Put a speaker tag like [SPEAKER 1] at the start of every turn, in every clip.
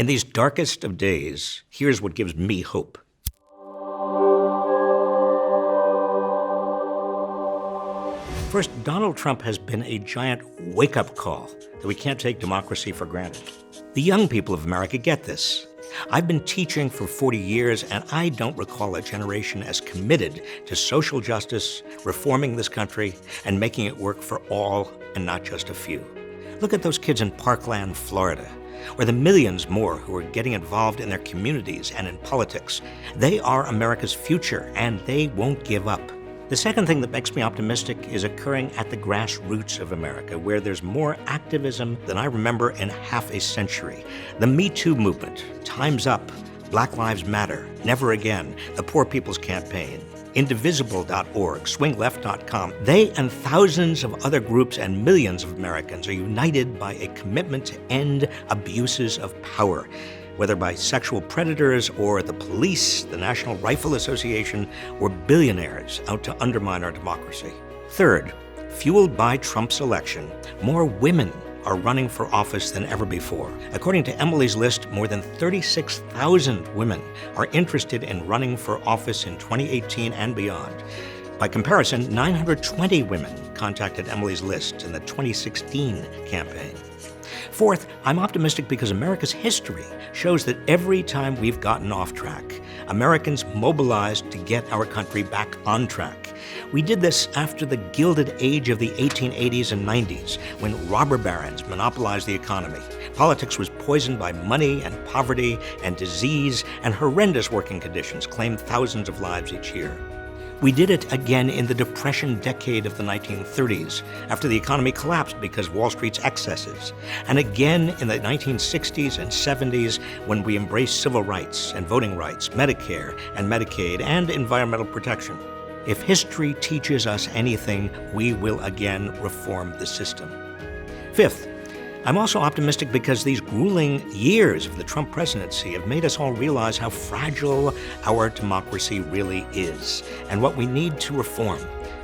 [SPEAKER 1] In these darkest of days, here's what gives me hope. First, Donald Trump has been a giant wake-up call that we can't take democracy for granted. The young people of America get this. I've been teaching for 40 years, and I don't recall a generation as committed to social justice, reforming this country, and making it work for all and not just a few. Look at those kids in Parkland, Florida, or the millions more who are getting involved in their communities and in politics. They are America's future, and they won't give up. The second thing that makes me optimistic is occurring at the grassroots of America, where there's more activism than I remember in half a century. The Me Too movement, Time's Up, Black Lives Matter, Never Again, the Poor People's Campaign, Indivisible.org, SwingLeft.com. They and thousands of other groups and millions of Americans are united by a commitment to end abuses of power, whether by sexual predators or the police, the National Rifle Association, or billionaires out to undermine our democracy. Third, fueled by Trump's election, more women are running for office than ever before. According to Emily's List, more than 36,000 women are interested in running for office in 2018 and beyond. By comparison, 920 women contacted Emily's List in the 2016 campaign. Fourth, I'm optimistic because America's history shows that every time we've gotten off track, Americans mobilized to get our country back on track. We did this after the Gilded Age of the 1880s and 90s, when robber barons monopolized the economy. Politics was poisoned by money and poverty and disease, and horrendous working conditions claimed thousands of lives each year. We did it again in the Depression decade of the 1930s, after the economy collapsed because of Wall Street's excesses, and again in the 1960s and 70s when we embraced civil rights and voting rights, Medicare and Medicaid, and environmental protection. If history teaches us anything, we will again reform the system. Fifth, I'm also optimistic because these grueling years of the Trump presidency have made us all realize how fragile our democracy really is and what we need to reform,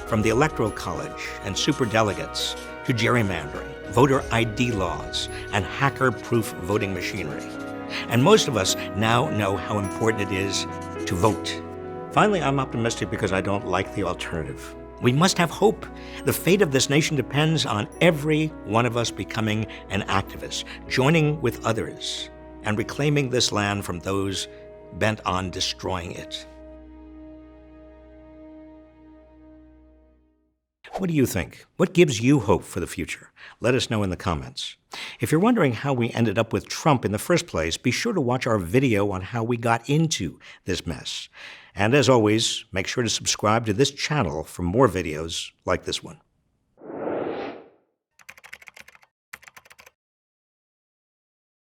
[SPEAKER 1] from the Electoral College and superdelegates to gerrymandering, voter ID laws, and hacker-proof voting machinery. And most of us now know how important it is to vote. Finally, I'm optimistic because I don't like the alternative. We must have hope. The fate of this nation depends on every one of us becoming an activist, joining with others, and reclaiming this land from those bent on destroying it. What do you think? What gives you hope for the future? Let us know in the comments. If you're wondering how we ended up with Trump in the first place, be sure to watch our video on how we got into this mess. And as always, make sure to subscribe to this channel for more videos like this one.